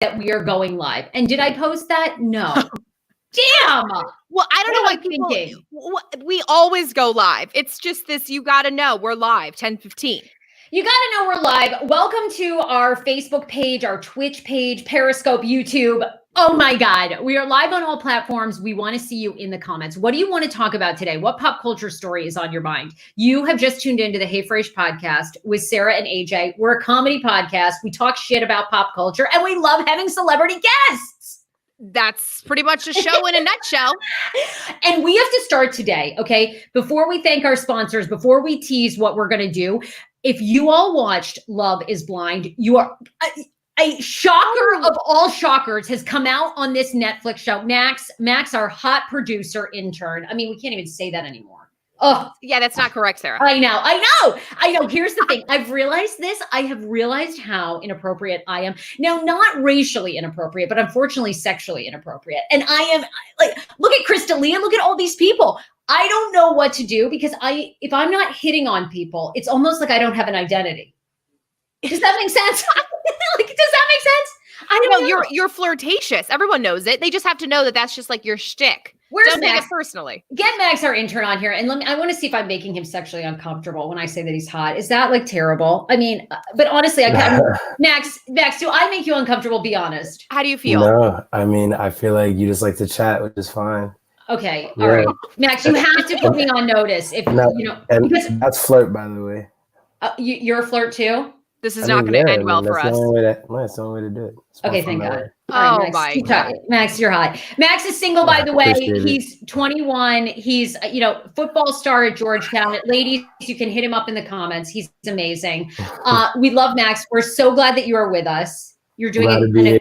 that we are going live. And did I post that? No. Damn. Well, I don't know why people, we always go live. It's just this, you got to know we're live 10:15. You got to know we're live. Welcome to our Facebook page, our Twitch page, Periscope, YouTube. Oh my God. We are live on all platforms. We want to see you in the comments. What do you want to talk about today? What pop culture story is on your mind? You have just tuned into the Hey Frase Podcast with Sarah and AJ. We're a comedy podcast. We talk shit about pop culture and we love having celebrity guests. That's pretty much a show in a nutshell. And we have to start today, okay? Before we thank our sponsors, before we tease what we're going to do, if you all watched Love is Blind, you are a shocker of all shockers has come out on this Netflix show. Max, our hot producer intern. I mean, we can't even say that anymore. Oh, yeah, that's not correct, Sarah. I know. Here's the thing. I've realized this. I have realized how inappropriate I am. Now, not racially inappropriate, but unfortunately sexually inappropriate. And I am like, look at Crystalia, look at all these people. I don't know what to do because if I'm not hitting on people, it's almost like I don't have an identity. Does that make sense? Does that make sense? I don't know. You're flirtatious. Everyone knows it. They just have to know that that's just like your shtick. Don't take it personally. Get Max, our intern, on here, and I want to see if I'm making him sexually uncomfortable when I say that he's hot. Is that like terrible? I mean, but honestly, Max, do I make you uncomfortable? Be honest. How do you feel? No, I mean, I feel like you just like to chat, which is fine. Okay, all right, Max, you have to put me on notice if and that's flirt, by the way. You're a flirt too. This is not going to end well for us. That's the only way to do it. Okay, thank God. All right, my God. Max, you're hot. Max is single, by the way. He's 21. He's, football star at Georgetown. Ladies, you can hit him up in the comments. He's amazing. We love Max. We're so glad that you are with us. You're doing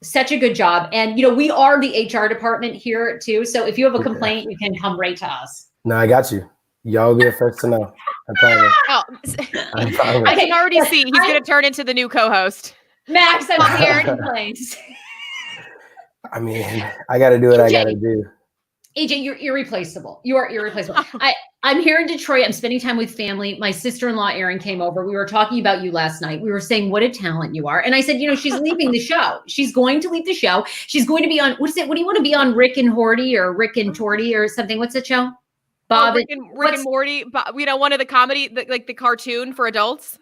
such a good job. And, we are the HR department here too. So if you have a complaint, you can come right to us. No, I got you. Y'all be the first to know. I promise. I can already see he's going to turn into the new co-host. Max, I'm here in complaints. I mean, I got to do what I got to do. AJ, you're irreplaceable. You are irreplaceable. I'm here in Detroit. I'm spending time with family. My sister-in-law, Erin, came over. We were talking about you last night. We were saying what a talent you are. And I said, she's leaving the show. She's going to leave the show. She's going to be on, what is it? What do you want to be on? Rick and Horty or Rick and Torty or something? What's that show? Bob Rick and Morty, one of the comedy, like the cartoon for adults.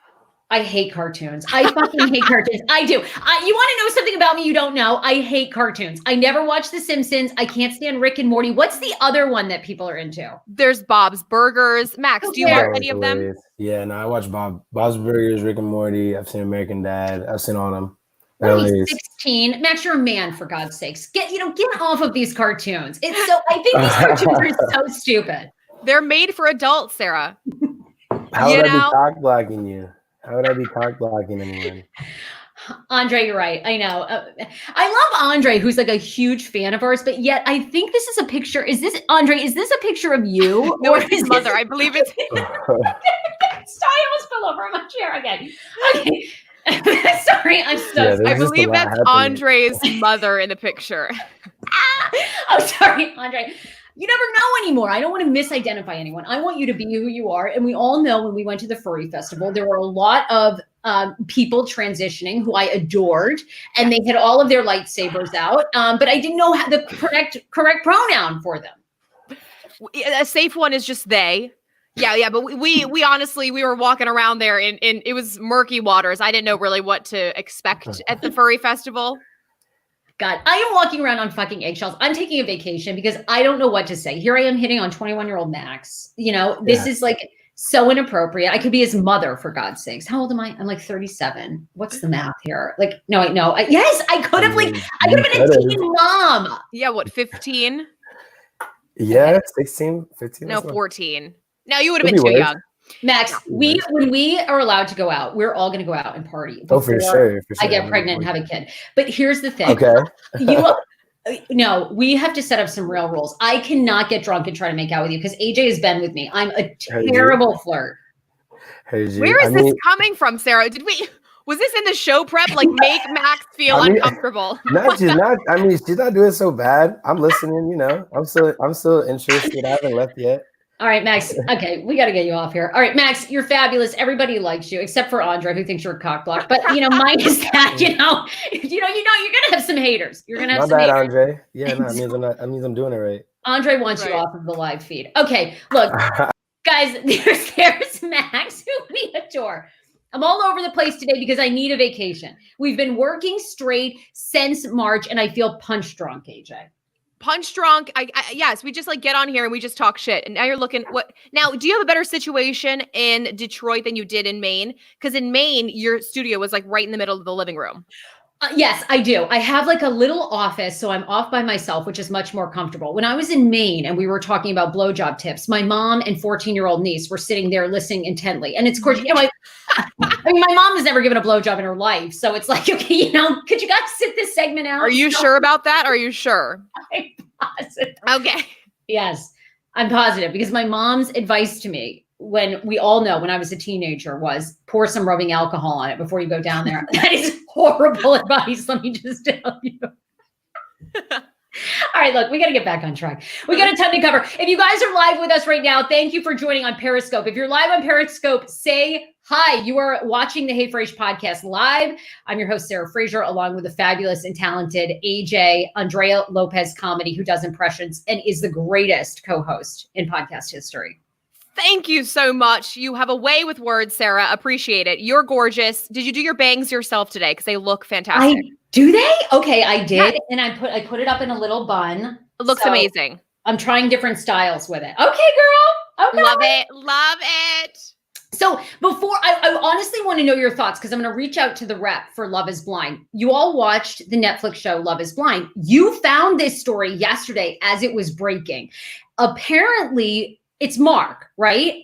I hate cartoons. I fucking hate cartoons. I do. You want to know something about me you don't know? I hate cartoons. I never watched The Simpsons. I can't stand Rick and Morty. What's the other one that people are into? There's Bob's Burgers. Max, do you watch any of them? Yeah, no, I watch Bob's Burgers, Rick and Morty. I've seen American Dad. I've seen all of them. He's 16. Max, you're a man, for God's sakes. Get off of these cartoons. I think these cartoons are so stupid. They're made for adults, Sarah. How would I be cock blocking you? How would I be cock blocking anyone? Andre, you're right. I know. I love Andre, who's like a huge fan of ours, but yet I think this is a picture. Is this a picture of you? No, it's his mother. I believe it's. Sorry, I almost fell over on my chair. Okay. Sorry, I'm so. I believe that's Andre's mother in the picture. I'm sorry, Andre. You never know anymore. I don't want to misidentify anyone. I want you to be who you are. And we all know when we went to the furry festival, there were a lot of people transitioning who I adored, and they had all of their lightsabers out. But I didn't know the correct pronoun for them. A safe one is just they. Yeah. But we honestly, we were walking around there and it was murky waters. I didn't know really what to expect at the furry festival. God, I am walking around on fucking eggshells. I'm taking a vacation because I don't know what to say. Here I am hitting on 21-year-old Max. This is like so inappropriate. I could be his mother, for God's sakes. How old am I? I'm like 37. What's the math here? Like, no, no. Yes, I could have been a teen mom. Yeah, what, 15? Yeah, 16, 15. No, 14. No, you would have been too young. Max, when we are allowed to go out, we're all going to go out and party. Oh, for sure. I get pregnant and have a kid. But here's the thing. Okay. No, we have to set up some real rules. I cannot get drunk and try to make out with you because AJ has been with me. I'm a terrible flirt. Hey, G. Where is this coming from, Sarah? Was this in the show prep? Like, make Max feel uncomfortable? She's not doing so bad. I'm listening, I'm still interested. I haven't left yet. All right, Max. Okay, we got to get you off here. All right, Max, you're fabulous. Everybody likes you except for Andre, who thinks you're a cock block. But mine is that you're gonna have some haters. You're gonna have My some bad, haters. Andre. Yeah, no, that means I'm doing it right. Andre wants you off of the live feed. Okay, look, guys, there's Max, who we adore. I'm all over the place today because I need a vacation. We've been working straight since March, and I feel punch drunk, AJ. Punch drunk. Yes, we just like get on here and we just talk shit. And now you're looking now, do you have a better situation in Detroit than you did in Maine? Because in Maine, your studio was like right in the middle of the living room. Yes, I do. I have like a little office, so I'm off by myself, which is much more comfortable. When I was in Maine and we were talking about blowjob tips, my mom and 14-year-old niece were sitting there listening intently. And it's, of course, my mom has never given a blowjob in her life. So it's like, okay, could you guys sit this segment out? Are you sure about that? Are you sure? I'm positive. Okay. Yes, I'm positive because my mom's advice to me, when we all know when I was a teenager, was pour some rubbing alcohol on it before you go down there. That is horrible advice. Let me just tell you. All right, look, we got to get back on track. We got a ton to cover. If you guys are live with us right now, thank you for joining on Periscope. If you're live on Periscope, say hi. You are watching the Hey Frase Podcast live. I'm your host, Sarah Fraser, along with the fabulous and talented AJ, Andrea Lopez Comedy, who does impressions and is the greatest co-host in podcast history. Thank you so much. You have a way with words, Sarah. Appreciate it. You're gorgeous. Did you do your bangs yourself today? Because they look fantastic. Do they? Okay, I did. And I put it up in a little bun. It looks amazing. I'm trying different styles with it. Okay, girl. Okay. Love it. Love it. So before, I honestly want to know your thoughts because I'm going to reach out to the rep for Love is Blind. You all watched the Netflix show Love is Blind. You found this story yesterday as it was breaking. Apparently, it's Mark, right?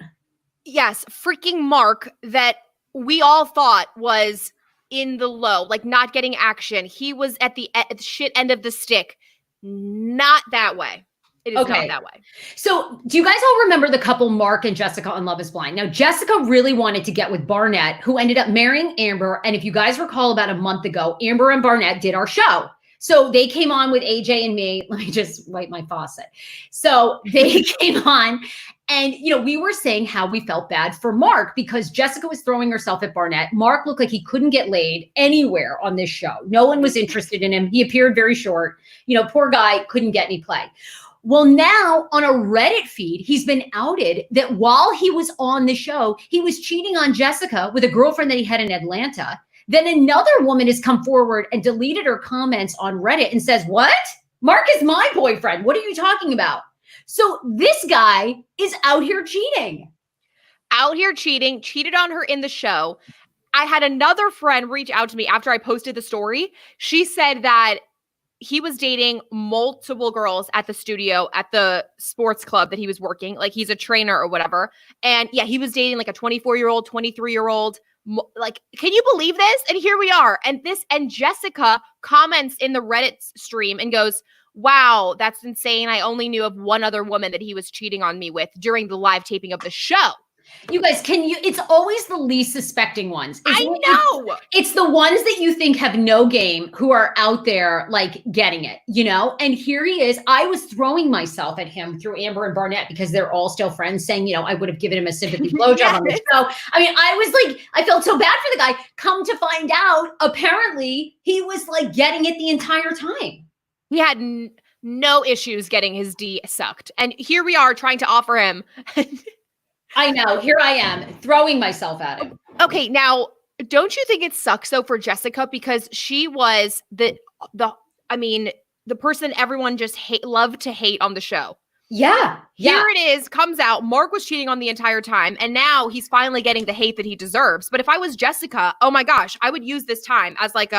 Yes, freaking Mark that we all thought was in the low, like not getting action. He was at the shit end of the stick. Not that way. It is not that way. So do you guys all remember the couple Mark and Jessica on Love is Blind? Now, Jessica really wanted to get with Barnett, who ended up marrying Amber. And if you guys recall, about a month ago, Amber and Barnett did our show. So they came on with AJ and me. Let me just wipe my faucet. So they came on and, we were saying how we felt bad for Mark because Jessica was throwing herself at Barnett. Mark looked like he couldn't get laid anywhere on this show. No one was interested in him. He appeared very short. Poor guy couldn't get any play. Well, now on a Reddit feed, he's been outed that while he was on the show, he was cheating on Jessica with a girlfriend that he had in Atlanta. Then another woman has come forward and deleted her comments on Reddit and says, what? Mark is my boyfriend. What are you talking about? So this guy is out here cheating. Cheated on her in the show. I had another friend reach out to me after I posted the story. She said that he was dating multiple girls at the studio, at the sports club that he was working. Like he's a trainer or whatever. And yeah, he was dating like a 24-year-old, 23-year-old. Like, can you believe this? And here we are. And Jessica comments in the Reddit stream and goes, wow, that's insane. I only knew of one other woman that he was cheating on me with during the live taping of the show. You guys, it's always the least suspecting ones. I know. It's the ones that you think have no game who are out there like getting it, And here he is. I was throwing myself at him through Amber and Barnett because they're all still friends saying, I would have given him a sympathy blowjob on the show. I mean, I was like, I felt so bad for the guy. Come to find out, apparently he was like getting it the entire time. He had no issues getting his D sucked. And here we are trying to offer him. I know. Here I am throwing myself at him. Okay. Now, don't you think it sucks though for Jessica because she was the person everyone just loved to hate on the show. Yeah. Here it is, comes out. Mark was cheating on the entire time. And now he's finally getting the hate that he deserves. But if I was Jessica, oh my gosh, I would use this time as like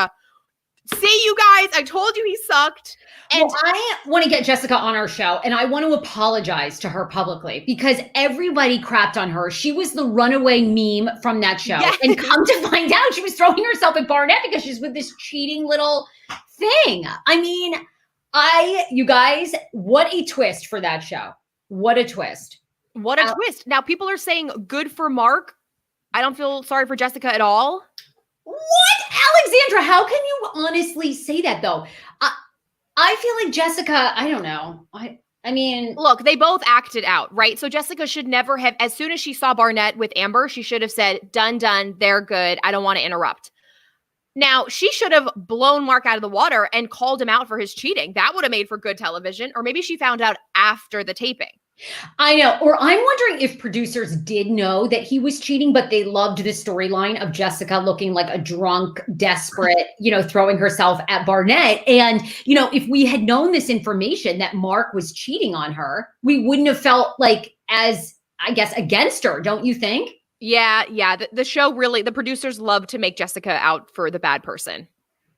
see you guys, I told you he sucked. And I want to get Jessica on our show and I want to apologize to her publicly because everybody crapped on her. She was the runaway meme from that show. Yes. And come to find out she was throwing herself at Barnett because she's with this cheating little thing. I mean, you guys, what a twist for that show. What a twist. What a twist. Now people are saying good for Mark. I don't feel sorry for Jessica at all. What? Alexandra, how can you honestly say that though? I feel like Jessica, I don't know. I mean, look, they both acted out, right? So Jessica should never have, as soon as she saw Barnett with Amber, she should have said, done, they're good. I don't want to interrupt. Now, she should have blown Mark out of the water and called him out for his cheating. That would have made for good television. Or maybe she found out after the taping. I know. Or I'm wondering if producers did know that he was cheating, but they loved the storyline of Jessica looking like a drunk, desperate, throwing herself at Barnett. And, if we had known this information that Mark was cheating on her, we wouldn't have felt like as, I guess, against her. Don't you think? Yeah. The show really, the producers love to make Jessica out for the bad person.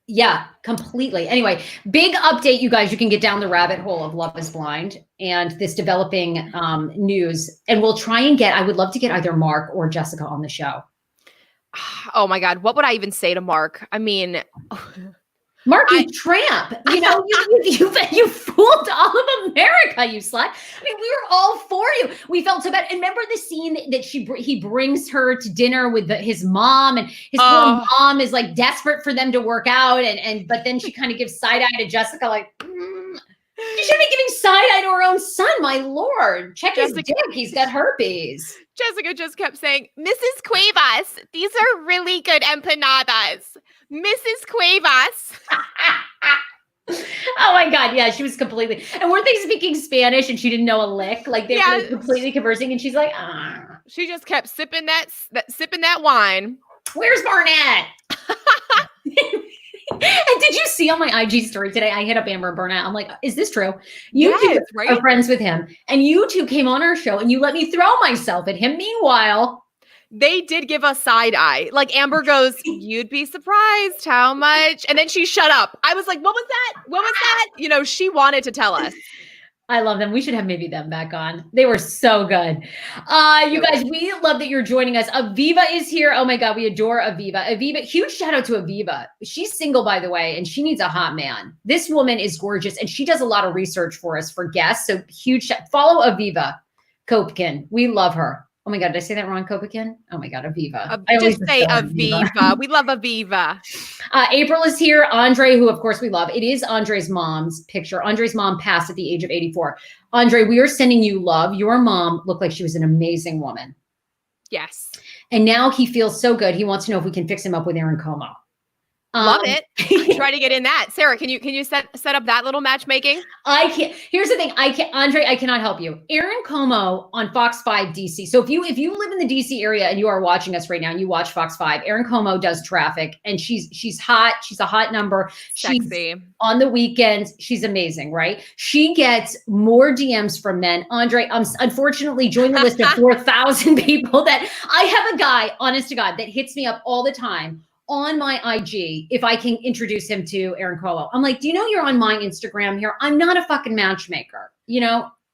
Yeah, completely. Anyway, big update, you guys. You can get down the rabbit hole of Love is Blind and this developing news. And we'll try and I would love to get either Mark or Jessica on the show. Oh my God. What would I even say to Mark? I mean, Mark, you tramp. You fooled all of America, you slut. I mean, we were all for you. We felt so bad. And remember the scene that he brings her to dinner with his mom, and his poor mom is like desperate for them to work out, but then she kind of gives side eye to Jessica, like she should be giving side eye to her own son. My Lord, check his dick. He's got herpes. Jessica just kept saying, Mrs. Cuevas, these are really good empanadas. Mrs. Cuevas. Oh my God. Yeah, she was completely. And weren't they speaking Spanish and she didn't know a lick? Like they were completely conversing and she's like, She just kept sipping that wine. Where's Barnett? And did you see on my IG story today, I hit up Amber and Barnett. I'm like, is this true? You two are friends with him. And you two came on our show and you let me throw myself at him. Meanwhile, they did give us side eye. Like Amber goes, you'd be surprised how much. And then she shut up. I was like, what was that? What was that? She wanted to tell us. I love them. We should have maybe them back on. They were so good. You guys, we love that you're joining us. Aviva is here. Oh my God, we adore Aviva. Aviva, huge shout out to Aviva. She's single, by the way, and she needs a hot man. This woman is gorgeous, and she does a lot of research for us for guests. So huge follow Aviva Kopkin. We love her. Oh my God, did I say that wrong, Kopkin? Oh my God, Aviva. Just say Aviva. We love Aviva. April is here. Andre, who of course we love. It is Andre's mom's picture. Andre's mom passed at the age of 84. Andre, we are sending you love. Your mom looked like she was an amazing woman. Yes. And now he feels so good. He wants to know if we can fix him up with Aaron Como. Love it. Try to get in that. Sarah, can you set up that little matchmaking? I can't. Here's the thing. Andre, I cannot help you. Aaron Como on Fox 5 DC. So if you live in the DC area and you are watching us right now and you watch Fox 5, Aaron Como does traffic and she's hot. She's a hot number. Sexy. She's on the weekends. She's amazing, right? She gets more DMs from men. Andre, unfortunately join the list of 4,000 people that I have a guy, honest to God, that hits me up all the time on my IG if I can introduce him to Aaron Como. I'm like, do you know you're on my Instagram here? I'm not a fucking matchmaker. I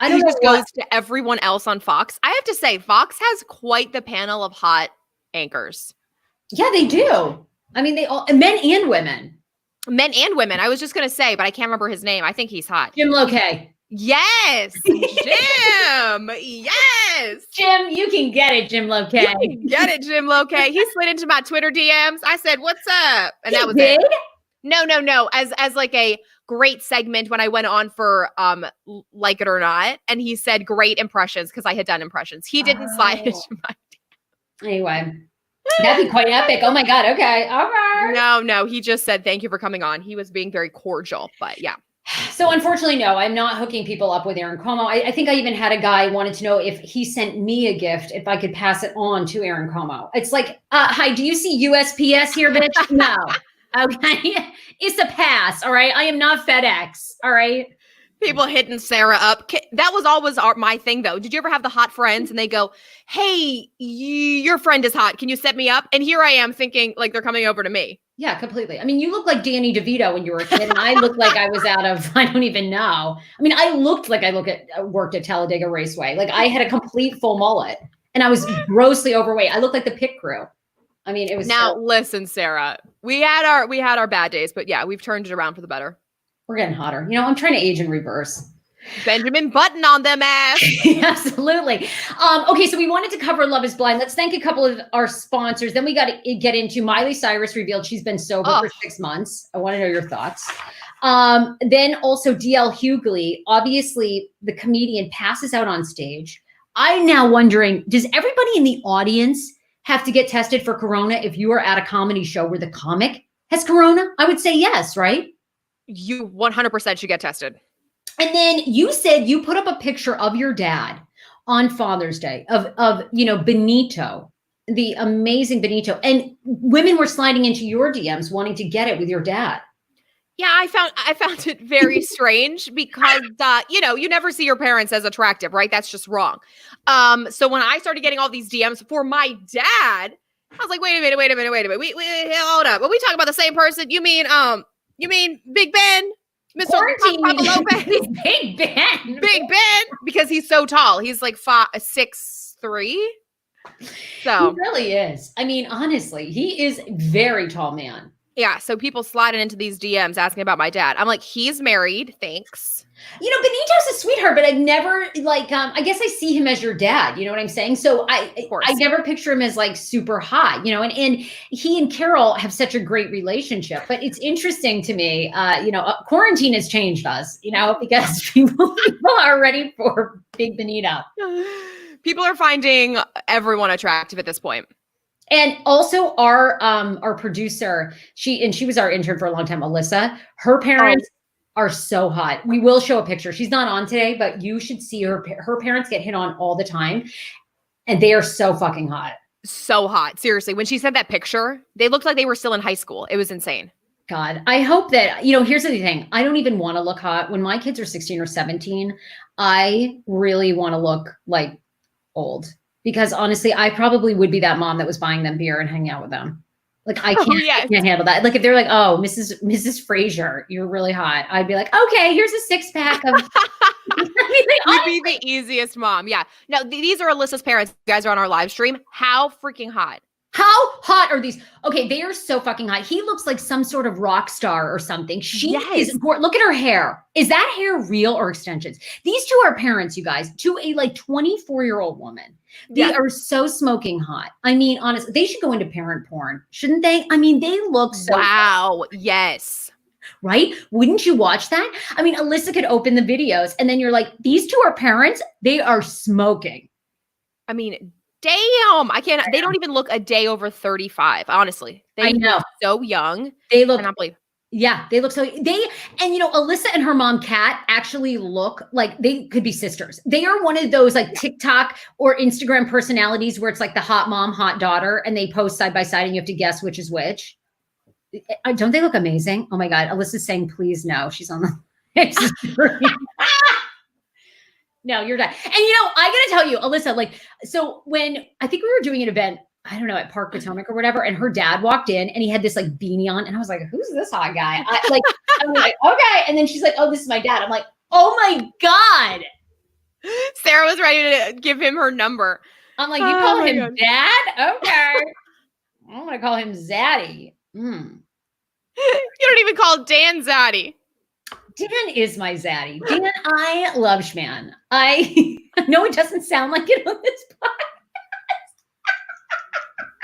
don't know. Just goes to everyone else on Fox. I have to say, Fox has quite the panel of hot anchors. Yeah, they do. I mean, they all, men and women. Men and women. I was just going to say, but I can't remember his name. I think he's hot. Jim Lokay. Yes, Jim. Yes, Jim. You can get it, Jim Lokay. You can get it, Jim Lokay. He slid into my Twitter DMs. I said, "What's up?" And that was it. No. As like a great segment when I went on for Like It or Not, and he said great impressions because I had done impressions. He didn't slide into my. Anyway. That'd be quite epic. Oh my God. Okay. All right. No. He just said, thank you for coming on. He was being very cordial, but yeah. So unfortunately, no, I'm not hooking people up with Aaron Como. I think I even had a guy wanted to know if he sent me a gift, if I could pass it on to Aaron Como. It's like, hi, do you see USPS here, bitch? No. Okay. It's a pass. All right. I am not FedEx. All right. People hitting Sarah up. That was always my thing, though. Did you ever have the hot friends and they go, hey, your friend is hot. Can you set me up? And here I am thinking like they're coming over to me. Yeah, completely. I mean, you look like Danny DeVito when you were a kid, and I looked like I was out of, I don't even know. I mean, I looked like worked at Talladega Raceway. Like I had a complete full mullet and I was grossly overweight. I looked like the pit crew. I mean, it was. Now, listen, Sarah, we had our bad days, but yeah, we've turned it around for the better. We're getting hotter. I'm trying to age in reverse. Benjamin Button on them ass. Absolutely. Okay, so we wanted to cover Love is Blind. Let's thank a couple of our sponsors. Then we got to get into Miley Cyrus revealed she's been sober for 6 months. I want to know your thoughts. Then also DL Hughley, obviously the comedian, passes out on stage. I'm now wondering, does everybody in the audience have to get tested for corona if you are at a comedy show where the comic has corona? I would say yes, right? You 100% should get tested. And then you said you put up a picture of your dad on Father's Day of Benito, the amazing Benito, and women were sliding into your DMs wanting to get it with your dad. Yeah, I found it very strange because you never see your parents as attractive, right? That's just wrong. So when I started getting all these DMs for my dad, I was like, wait a minute. We hold up. Are we talking about the same person? You mean Big Ben? Mr. Papa Lopez? Big Ben. Big Ben, because he's so tall. He's like 6'3". So he really is. I mean, honestly, he is a very tall man. Yeah, so people sliding into these DMs asking about my dad. I'm like, he's married, thanks. Benito's a sweetheart, but I've never I guess I see him as your dad. You know what I'm saying? So I never picture him as like super hot, and he and Carol have such a great relationship. But it's interesting to me, quarantine has changed us, because people are ready for Big Benito. People are finding everyone attractive at this point. And also our producer, she was our intern for a long time, Alyssa. Her parents are so hot. We will show a picture. She's not on today, but you should see her. Her parents get hit on all the time, and they are so fucking hot. So hot. Seriously. When she sent that picture, they looked like they were still in high school. It was insane. God, I hope that, here's the thing. I don't even want to look hot. When my kids are 16 or 17, I really want to look like old. Because honestly, I probably would be that mom that was buying them beer and hanging out with them. Like I can't handle that. Like if they're like, oh, Mrs. Fraser, you're really hot. I'd be like, okay, here's a 6-pack of. You'd be the easiest mom. Yeah. Now these are Alyssa's parents. You guys are on our live stream. How freaking hot. How hot are these? Okay, they are so fucking hot. He looks like some sort of rock star or something. She is. Look at her hair. Is that hair real or extensions? These two are parents, you guys, to a 24-year-old woman. They are so smoking hot. I mean, honestly, they should go into parent porn, shouldn't they? I mean, they look so. Wow. Yes. Right? Wouldn't you watch that? I mean, Alyssa could open the videos and then you're like, these two are parents. They are smoking. I mean, damn. They don't even look a day over 35, honestly. They look so young. They look. I cannot believe. Yeah, they look so. Alyssa and her mom, Kat, actually look like they could be sisters. They are one of those TikTok or Instagram personalities where it's like the hot mom, hot daughter, and they post side by side and you have to guess which is which. Don't they look amazing? Oh my God. Alyssa's saying, please no. She's on the. No, you're not. And I gotta tell you, Alyssa, so when I think we were doing an event, I don't know, at Park Potomac or whatever, and her dad walked in and he had this beanie on, and I was like, who's this hot guy? I'm like, okay. And then she's like, oh, this is my dad. I'm like, oh my God. Sarah was ready to give him her number. I'm like, you call him dad? Okay. I'm gonna call him Zaddy. You don't even call Dan Zaddy. Dan is my zaddy. Dan, I love Schman. I know it doesn't sound like it on this podcast.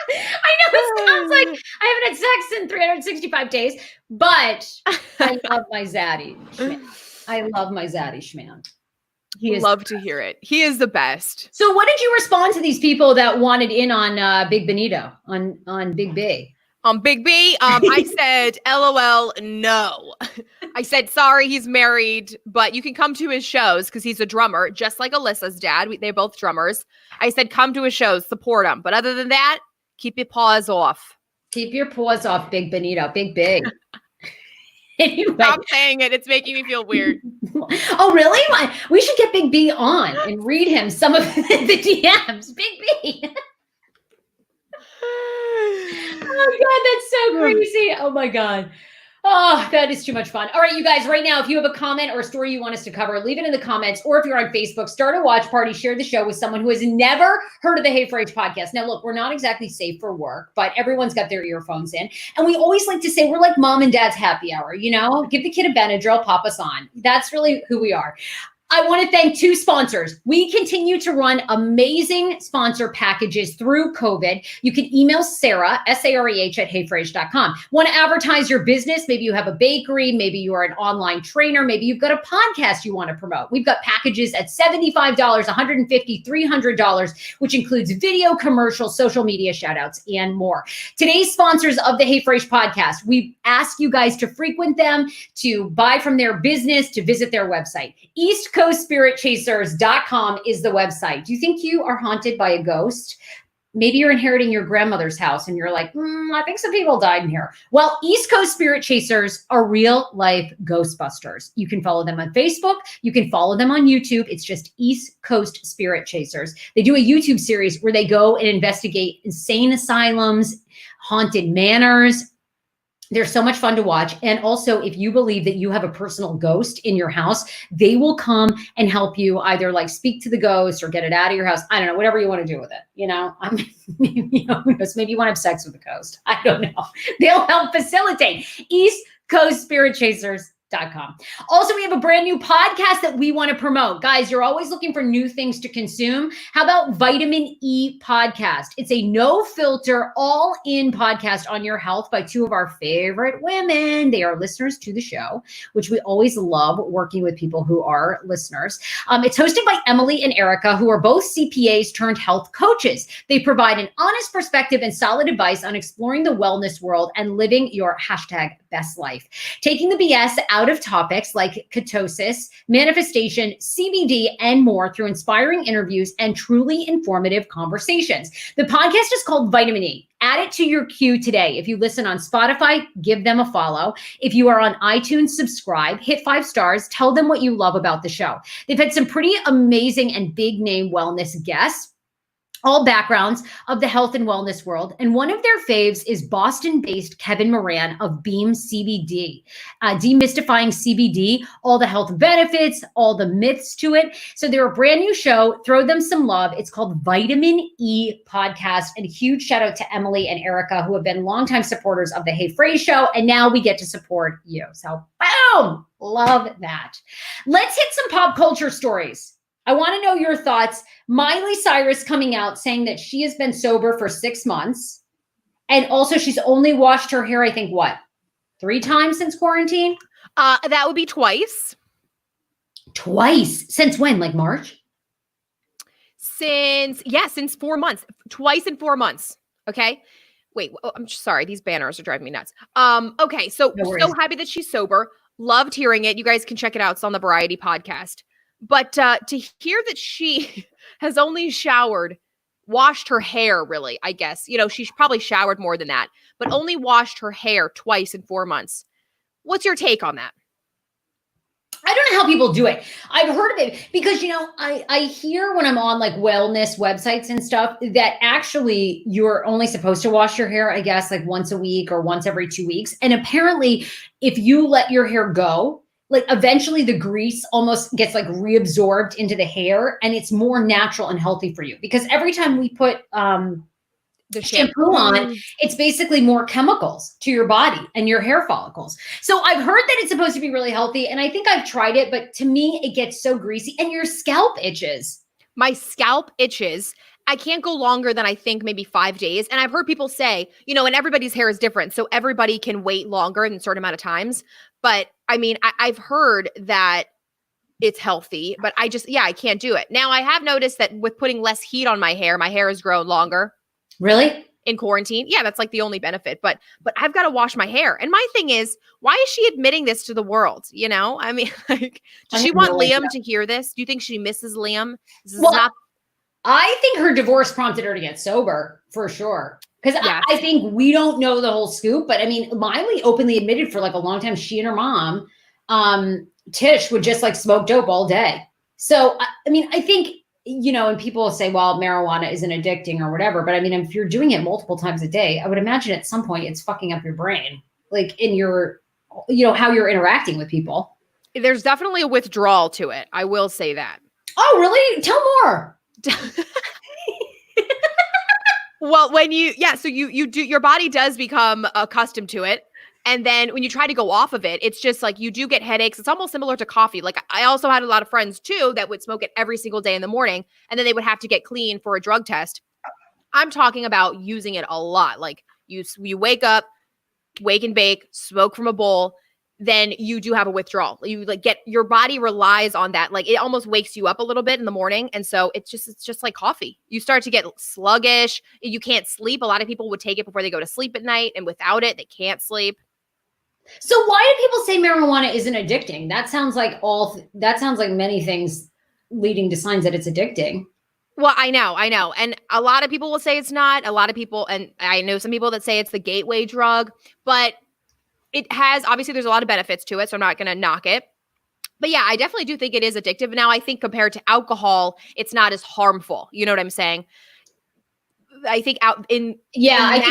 I know it sounds like I haven't had sex in 365 days, but I love my zaddy Schman. I love my zaddy Schman. Love to hear it. He is the best. So what did you respond to these people that wanted in on Big Benito, on Big B? On Big B, I said, LOL, no. I said, sorry, he's married, but you can come to his shows because he's a drummer, just like Alyssa's dad. They're both drummers. I said, come to his shows, support him. But other than that, keep your paws off. Keep your paws off, Big Benito, Big B. Anyway. Stop saying it. It's making me feel weird. Oh, really? We should get Big B on and read him some of the DMs. Big B. Oh God, that's so crazy. Oh my God. Oh, that is too much fun. All right, you guys, right now, if you have a comment or a story you want us to cover, leave it in the comments. Or if you're on Facebook, start a watch party, share the show with someone who has never heard of the Hey Frase podcast. Now, look, we're not exactly safe for work, but everyone's got their earphones in. And we always like to say we're like mom and dad's happy hour, Give the kid a Benadryl, pop us on. That's really who we are. I want to thank two sponsors. We continue to run amazing sponsor packages through COVID. You can email Sarah, SAREH at heyfrase.com. Want to advertise your business? Maybe you have a bakery. Maybe you are an online trainer. Maybe you've got a podcast you want to promote. We've got packages at $75, $150, $300, which includes video, commercial, social media shout outs, and more. Today's sponsors of the Hey Frase podcast, we ask you guys to frequent them, to buy from their business, to visit their website. EastCoastSpiritChasers.com is the website. Do you think you are haunted by a ghost? Maybe you're inheriting your grandmother's house and you're like, I think some people died in here. Well, East Coast Spirit Chasers are real life Ghostbusters. You can follow them on Facebook. You can follow them on YouTube. It's just East Coast Spirit Chasers. They do a YouTube series where they go and investigate insane asylums, haunted manors. They're so much fun to watch. And also, if you believe that you have a personal ghost in your house, they will come and help you either like speak to the ghost or get it out of your house. I don't know, whatever you want to do with it. You know, who knows? Maybe you want to have sex with the ghost. I don't know. They'll help facilitate. EastCoastSpiritChasers.com. Also, we have a brand new podcast that we want to promote. Guys, you're always looking for new things to consume. How about Vitamin E Podcast? It's a no filter, all in podcast on your health by two of our favorite women. They are listeners to the show, which we always love working with people who are listeners. It's hosted by Emily and Erica, who are both CPAs turned health coaches. They provide an honest perspective and solid advice on exploring the wellness world and living your #best life. Taking the BS out of topics like ketosis, manifestation, CBD, and more through inspiring interviews and truly informative conversations. The podcast is called Vitamin E. Add it to your queue today. If you listen on Spotify, give them a follow. If you are on iTunes, subscribe, hit 5 stars, tell them what you love about the show. They've had some pretty amazing and big name wellness guests, all backgrounds of the health and wellness world. And one of their faves is Boston-based Kevin Moran of Beam CBD, demystifying CBD, all the health benefits, all the myths to it. So they're a brand new show. Throw them some love. It's called Vitamin E Podcast. And a huge shout out to Emily and Erica, who have been longtime supporters of the Hey Frase Show. And now we get to support you. So boom, love that. Let's hit some pop culture stories. I want to know your thoughts. Miley Cyrus coming out saying that she has been sober for 6 months. And also she's only washed her hair, I think, 3 times since quarantine? That would be twice. Twice? Since when? Like March? Since 4 months. Twice in 4 months. Okay. Wait, I'm sorry. These banners are driving me nuts. Okay. So happy that she's sober. Loved hearing it. You guys can check it out. It's on the Variety podcast. But to hear that she has only washed her hair, really, I guess, she's probably showered more than that, but only washed her hair twice in 4 months. What's your take on that? I don't know how people do it. I've heard of it because, I hear when I'm on like wellness websites and stuff that actually you're only supposed to wash your hair, I guess, like once a week or once every 2 weeks. And apparently if you let your hair go, like eventually the grease almost gets like reabsorbed into the hair and it's more natural and healthy for you because every time we put the shampoo on, it's basically more chemicals to your body and your hair follicles. So I've heard that it's supposed to be really healthy and I think I've tried it, but to me it gets so greasy and your scalp itches. My scalp itches. I can't go longer than I think maybe 5 days. And I've heard people say, and everybody's hair is different. So everybody can wait longer than a certain amount of times. But I mean, I've heard that it's healthy, but I can't do it. Now I have noticed that with putting less heat on my hair has grown longer. Really? In quarantine. Yeah, that's like the only benefit, but I've got to wash my hair. And my thing is, why is she admitting this to the world? I mean, like, does she want Liam to hear this? Do you think she misses Liam? I think her divorce prompted her to get sober for sure. Because I think we don't know the whole scoop, but I mean, Miley openly admitted for like a long time, she and her mom, Tish, would just like smoke dope all day. So, I mean, I think, and people say, well, marijuana isn't addicting or whatever. But I mean, if you're doing it multiple times a day, I would imagine at some point it's fucking up your brain, like in your, how you're interacting with people. There's definitely a withdrawal to it. I will say that. Oh, really? Tell more. Well, when so you do, your body does become accustomed to it. And then when you try to go off of it, it's just like you do get headaches. It's almost similar to coffee. Like I also had a lot of friends too that would smoke it every single day in the morning, and then they would have to get clean for a drug test. I'm talking about using it a lot. Like you wake up, wake and bake, smoke from a bowl, then you do have a withdrawal. You like your body relies on that. Like it almost wakes you up a little bit in the morning. And so it's just like coffee. You start to get sluggish. You can't sleep. A lot of people would take it before they go to sleep at night, and without it, they can't sleep. So why do people say marijuana isn't addicting? That sounds like many things leading to signs that it's addicting. Well, I know. And a lot of people will say it's not. A lot of people, and I know some people that say it's the gateway drug, but it has, obviously there's a lot of benefits to it, so I'm not going to knock it. But yeah, I definitely do think it is addictive. Now, I think compared to alcohol, it's not as harmful. You know what I'm saying? I think I think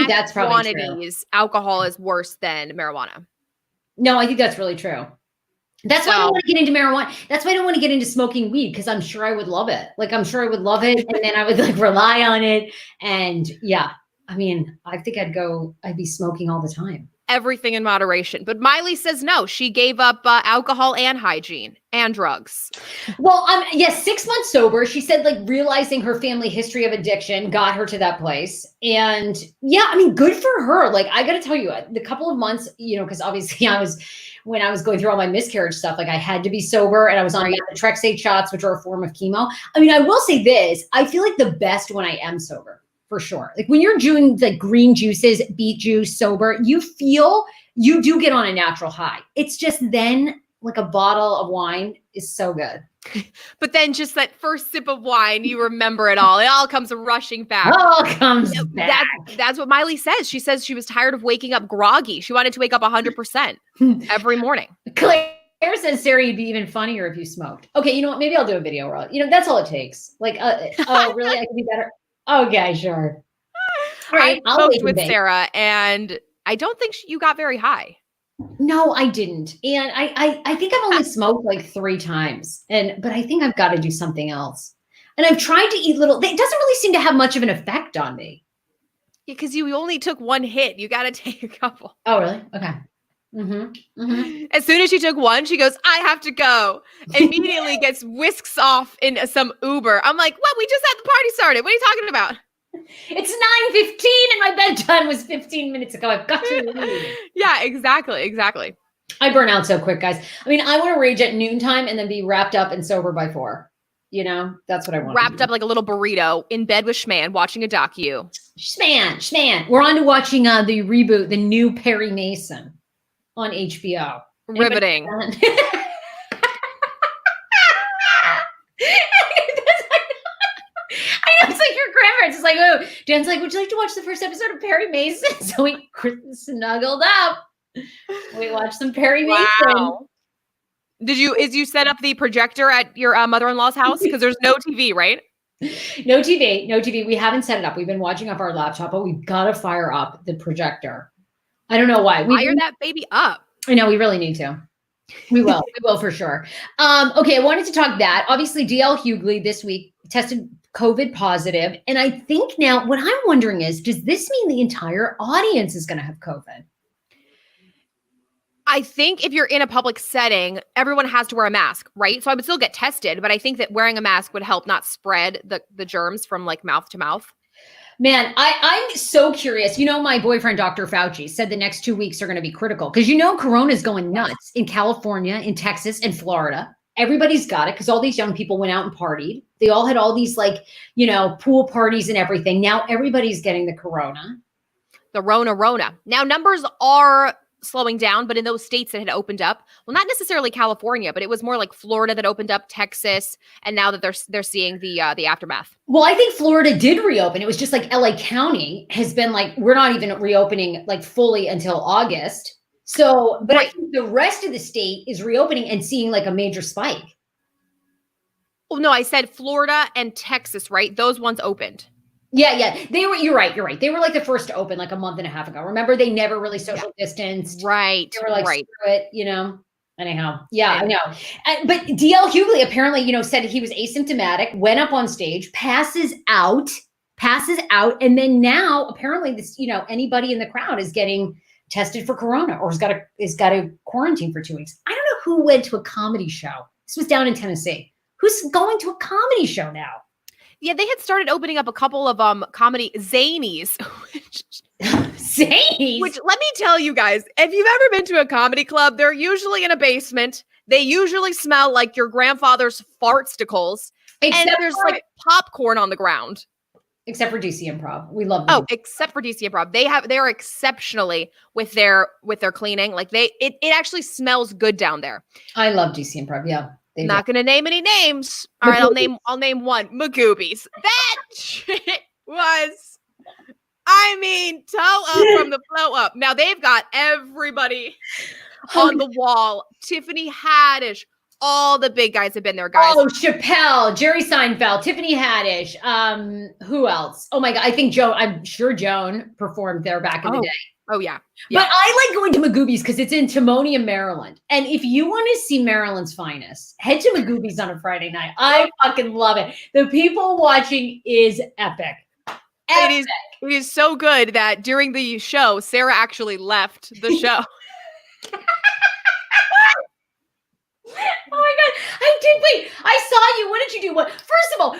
that's probably quantities, true. Alcohol is worse than marijuana. No, I think that's really true. That's why I don't want to get into marijuana. That's why I don't want to get into smoking weed, because I'm sure I would love it. Like, I'm sure I would love it. And then I would like rely on it. And yeah, I mean, I think I'd be smoking all the time. Everything in moderation. But Miley says no. She gave up alcohol and hygiene and drugs. Well, 6 months sober. She said like realizing her family history of addiction got her to that place. And yeah, I mean, good for her. Like, I got to tell you, the couple of months, because obviously when I was going through all my miscarriage stuff, like I had to be sober, and I was on methotrexate shots, which are a form of chemo. I mean, I will say this, I feel like the best when I am sober. For sure. Like when you're doing the green juices, beet juice, sober, you do get on a natural high. It's just then like a bottle of wine is so good. But then just that first sip of wine, you remember it all. It all comes rushing back. All comes back. That's what Miley says. She says she was tired of waking up groggy. She wanted to wake up 100% every morning. Claire says, Sarah, you'd be even funnier if you smoked. Okay, you know what? Maybe I'll do a video where that's all it takes. Like, oh, really? I could be better. Okay, sure. All right, I smoked with Sarah, and I don't think you got very high. No, I didn't. And I think I've only smoked like 3 times. But I think I've got to do something else. And I've tried to eat little. It doesn't really seem to have much of an effect on me. Yeah, because you only took 1 hit. You got to take a couple. Oh, really? Okay. Mm-hmm. Mm-hmm. As soon as she took 1, she goes, I have to go. Immediately gets whisks off in some Uber. I'm like, what? We just had the party started. What are you talking about? It's 9:15 and my bedtime was 15 minutes ago. I've got to leave. Yeah, exactly. I burn out so quick, guys. I mean, I want to rage at noontime and then be wrapped up and sober by 4. That's what I want. Wrapped up like a little burrito in bed with Schman, watching a docu. Schman. We're on to watching the reboot, the new Perry Mason on HBO. Riveting. I know, it's like your grandparents. It's like, oh, Jen's like, would you like to watch the first episode of Perry Mason? So we snuggled up. We watched some Perry Mason. Wow. Is you set up the projector at your mother-in-law's house? Because there's no TV, right? No TV. We haven't set it up. We've been watching off our laptop, but we've got to fire up the projector. I don't know why. Fire that baby up. I know, we really need to. We will. We will for sure. Okay, I wanted to talk that. Obviously, DL Hughley this week tested COVID positive. And I think now what I'm wondering is, does this mean the entire audience is going to have COVID? I think if you're in a public setting, everyone has to wear a mask, right? So I would still get tested, but I think that wearing a mask would help not spread the germs from like mouth to mouth. Man, I'm so curious. My boyfriend, Dr. Fauci, said the next 2 weeks are going to be critical because Corona is going nuts in California, in Texas, and Florida. Everybody's got it because all these young people went out and partied. They all had all these pool parties and everything. Now everybody's getting the Corona. The Rona. Now numbers are slowing down, but in those states that had opened up, well, not necessarily California, but it was more like Florida that opened up, Texas, and now that they're seeing the aftermath. Well, I think Florida did reopen. It was just like LA County has been like, we're not even reopening like fully until August. So, but right. I think the rest of the state is reopening and seeing like a major spike. Oh no, I said Florida and Texas, right? Those ones opened. Yeah. You're right. They were like the first to open like a month and a half ago. Remember, they never really social distanced. Right. They were like, screw it, Anyhow. Yeah, I know. But DL Hughley apparently, said he was asymptomatic, went up on stage, passes out. And then now apparently this, anybody in the crowd is getting tested for corona or is got to quarantine for 2 weeks. I don't know who went to a comedy show. This was down in Tennessee. Who's going to a comedy show now? Yeah, they had started opening up a couple of comedy zanies. Zanies? Which, let me tell you guys, if you've ever been to a comedy club, they're usually in a basement. They usually smell like your grandfather's fartsticles. And there's like popcorn on the ground. Except for DC Improv. We love them. Oh, except for DC Improv. They are exceptionally with their cleaning. Like it actually smells good down there. I love DC Improv. Yeah. Not gonna name any names. All right, I'll name one. Magoobies. That shit was, I mean, toe up from the flow up. Now they've got everybody on the wall. Tiffany Haddish. All the big guys have been there, guys. Oh, Chappelle, Jerry Seinfeld, Tiffany Haddish. Who else? Oh my God. I'm sure Joan performed there back in the day. Oh yeah. But I like going to Magoobies because it's in Timonium, Maryland. And if you want to see Maryland's finest, head to Magoobies on a Friday night. I fucking love it. The people watching is epic. It is so good that during the show, Sarah actually left the show. Oh my God. I did. Wait, I saw you. What did you do? What? First of all,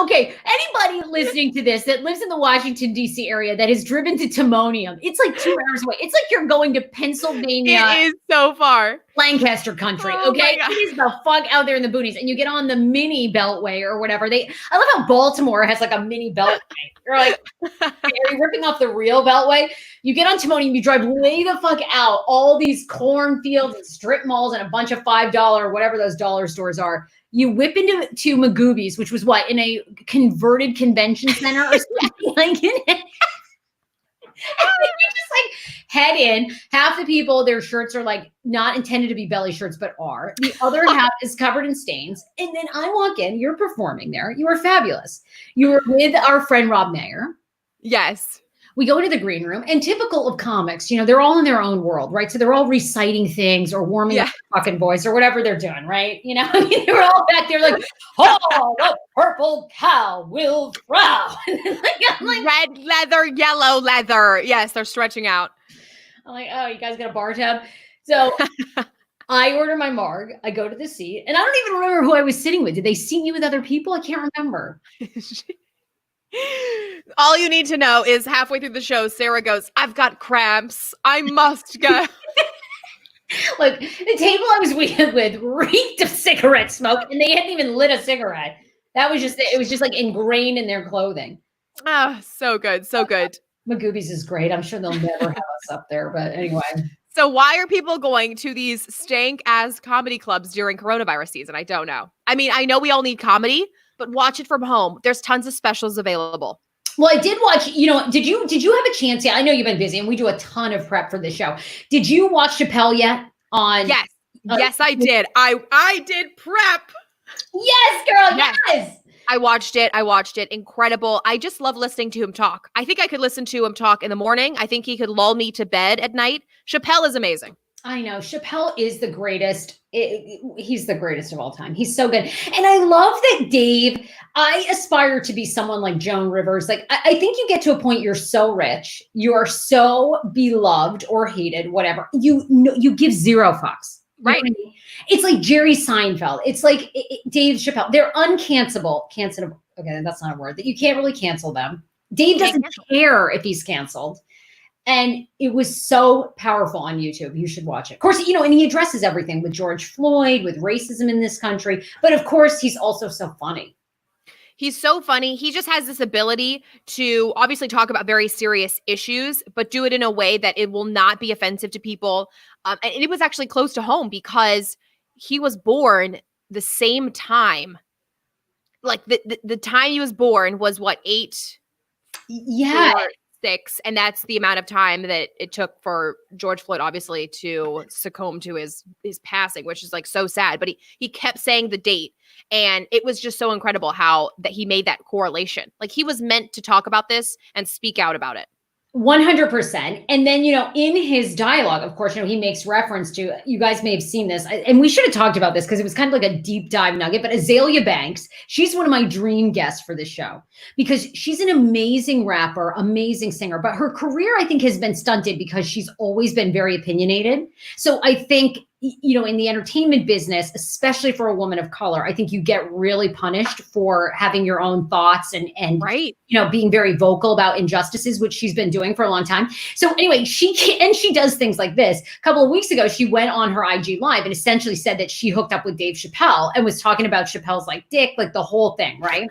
anybody listening to this that lives in the Washington, D.C. area that has driven to Timonium, it's like 2 hours away. It's like you're going to Pennsylvania. It is so far. Lancaster country. Okay. It is the fuck out there in the boonies. And you get on the mini beltway or whatever. I love how Baltimore has like a mini beltway. You're like, are you ripping off the real beltway? You get on Timonium, you drive way the fuck out, all these cornfields and strip malls and a bunch of $5 or whatever those dollar stores are. You whip into Magoobies, which was what, in a converted convention center or something like it. And you just like head in. Half the people, their shirts are like not intended to be belly shirts, but are. The other half is covered in stains. And then I walk in, you're performing there. You are fabulous. You were with our friend Rob Mayer. Yes. We go into the green room, and typical of comics, they're all in their own world, right? So they're all reciting things or warming up their fucking voice or whatever they're doing, right? They're all back there like, oh, the purple cow will frow. I'm like, red leather, yellow leather. Yes, they're stretching out. I'm like, oh, you guys got a bar tab? So I order my marg. I go to the seat, and I don't even remember who I was sitting with. Did they seat me with other people? I can't remember. All you need to know is halfway through the show, Sarah goes, I've got cramps. I must go. Like the table I was with reeked of cigarette smoke, and they hadn't even lit a cigarette. It was just like ingrained in their clothing. Ah, so good. So good. Magoobies is great. I'm sure they'll never have us up there, but anyway. So why are people going to these stank ass comedy clubs during coronavirus season? I don't know. I mean, I know we all need comedy, but watch it from home. There's tons of specials available. Well, I did watch, did you have a chance yet? I know you've been busy and we do a ton of prep for the show. Did you watch Chappelle yet on? Yes. Yes, I did. I did prep. Yes, girl. Yes. I watched it. Incredible. I just love listening to him talk. I think I could listen to him talk in the morning. I think he could lull me to bed at night. Chappelle is amazing. I know. Chappelle is the greatest. He's the greatest of all time. He's so good. And I love that Dave, I aspire to be someone like Joan Rivers. Like, I think you get to a point you're so rich, you are so beloved or hated, whatever. You give zero fucks. Right. You know what I mean? It's like Jerry Seinfeld. It's like Dave Chapelle. They're uncancelable. Okay, that's not a word. That you can't really cancel them. Dave doesn't care if he's canceled. And it was so powerful on YouTube. You should watch it. Of course, and he addresses everything with George Floyd, with racism in this country. But of course, he's also so funny. He's so funny. He just has this ability to obviously talk about very serious issues, but do it in a way that it will not be offensive to people. And it was actually close to home because he was born the same time. Like the time he was born was what, 8? Yeah. 6, and that's the amount of time that it took for George Floyd obviously to succumb to his passing, which is like so sad, but he kept saying the date, and it was just so incredible how that he made that correlation. Like he was meant to talk about this and speak out about it. 100%. And then, in his dialogue, of course, he makes reference to, you guys may have seen this, and we should have talked about this because it was kind of like a deep dive nugget, but Azalea Banks, she's one of my dream guests for this show because she's an amazing rapper, amazing singer, but her career, I think, has been stunted because she's always been very opinionated. So I think, in the entertainment business, especially for a woman of color, I think you get really punished for having your own thoughts and right. Being very vocal about injustices, which she's been doing for a long time. So anyway, she does things like this. A couple of weeks ago, she went on her IG Live and essentially said that she hooked up with Dave Chapelle and was talking about Chappelle's dick, the whole thing, right?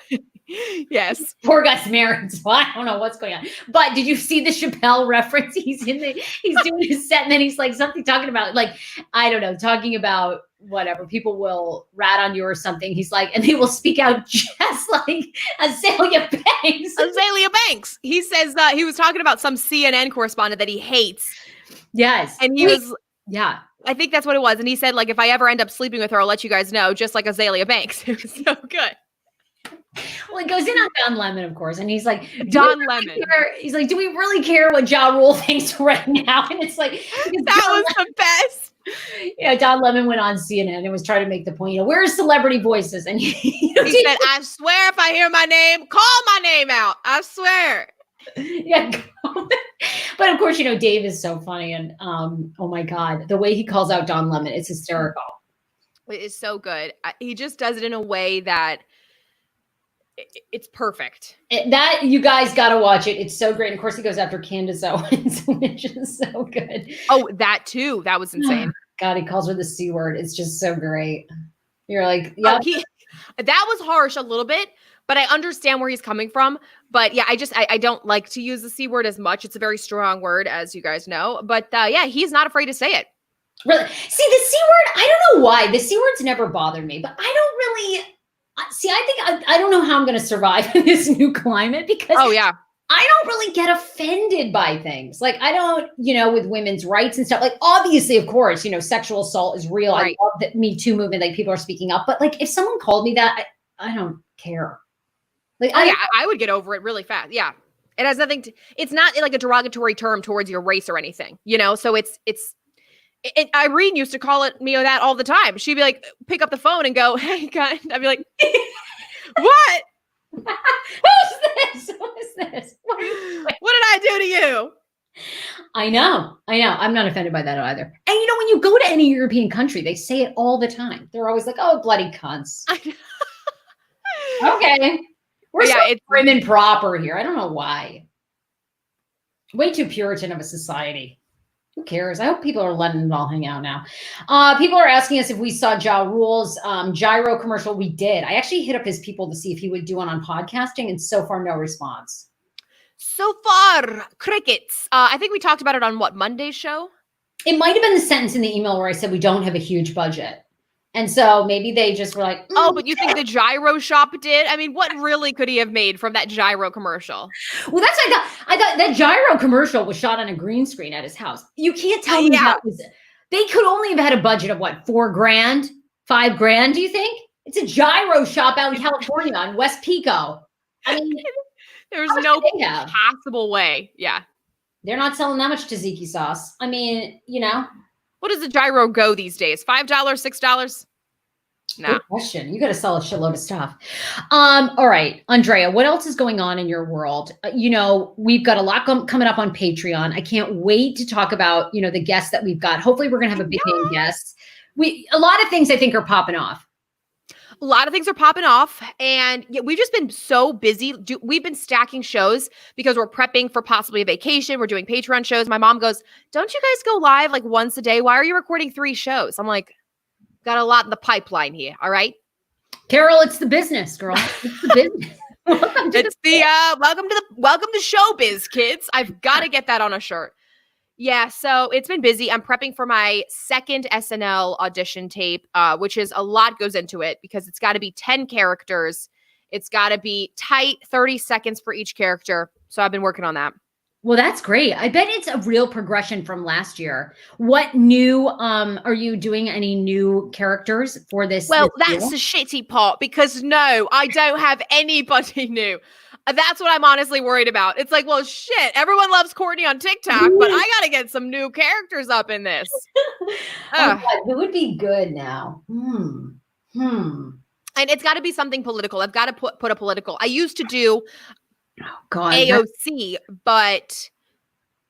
Yes. Poor guy's married, so I don't know what's going on. But did you see the Chappelle reference? He's doing his set, and then he's something talking about, I don't know, talking about whatever, people will rat on you or something. He's and they will speak out just like Azalea Banks. Azalea Banks. He says he was talking about some CNN correspondent that he hates. Yes. And he was, yeah. I think that's what it was. And he said, if I ever end up sleeping with her, I'll let you guys know, just like Azalea Banks. It was so good. Well, it goes in on Don Lemon, of course. And he's Don Lemon. He's do we really care what Ja Rule thinks right now? And it's that was the best. Yeah, Don Lemon went on CNN and was trying to make the point, where's celebrity voices? And he said, I swear if I hear my name, call my name out. I swear. Yeah. But of course, Dave is so funny. And oh my God, the way he calls out Don Lemon, it's hysterical. It is so good. He just does it in a way that it's perfect. That you guys got to watch it. It's so great. And of course, he goes after Candace Owens, which is so good. Oh, that too. That was insane. God, he calls her the C word. It's just so great. You're yeah. That was harsh a little bit, but I understand where he's coming from. But yeah, I don't like to use the C word as much. It's a very strong word, as you guys know. But yeah, he's not afraid to say it. Really? See, the C word, I don't know why. The C word's never bothered me, but I don't really... See, I think I don't know how I'm going to survive in this new climate because I don't really get offended by things. I don't, with women's rights and stuff, obviously, of course, sexual assault is real. Right. I love the Me Too movement, people are speaking up, but if someone called me that, I don't care. I would get over it really fast. Yeah. It has nothing to, it's not a derogatory term towards your race or anything, so Irene used to call me that all the time. She'd be pick up the phone and go, hey, guys. I'd be like, what? Who's this? Who is this? What did I do to you? I know. I'm not offended by that either. And when you go to any European country, they say it all the time. They're always oh, bloody cunts. Okay. We're so prim and proper here. I don't know why. Way too Puritan of a society. Who cares? I hope people are letting it all hang out now. People are asking us if we saw Ja Rule's gyro commercial. We did. I actually hit up his people to see if he would do one on podcasting, and so far, no response. So far, crickets. I think we talked about it on Monday's show? It might have been the sentence in the email where I said we don't have a huge budget. And so maybe they just were oh, but you think the gyro shop did? I mean, what really could he have made from that gyro commercial? Well, that's what I thought that gyro commercial was shot on a green screen at his house. You can't tell me that was, they could only have had a budget of $4,000, $5,000, do you think? It's a gyro shop out in California on West Pico. I mean, there's no possible way. Yeah. They're not selling that much tzatziki sauce. I mean, What does the gyro go these days? $5, $6? Nah. Good question. You got to sell a shitload of stuff. All right, Andrea, what else is going on in your world? We've got a lot coming up on Patreon. I can't wait to talk about, the guests that we've got. Hopefully we're going to have a big name guest. A lot of things I think are popping off. A lot of things are popping off, and we've just been so busy. We've been stacking shows because we're prepping for possibly a vacation. We're doing Patreon shows. My mom goes, don't you guys go live once a day? Why are you recording 3 shows? I'm got a lot in the pipeline here. All right. Carol, it's the business, girl. It's the business. welcome to showbiz, kids. I've got to get that on a shirt. Yeah, so it's been busy. I'm prepping for my second SNL audition tape, which is a lot goes into it because it's got to be 10 characters. It's got to be tight, 30 seconds for each character. So I've been working on that. Well, that's great. I bet it's a real progression from last year. What new, are you doing any new characters for this? Well, that's the shitty part because no, I don't have anybody new. That's what I'm honestly worried about. It's like, well, shit, everyone loves Courtney on TikTok, but I got to get some new characters up in this. God, who would be good now? And it's got to be something political. I've got to put a political. I used to do AOC, but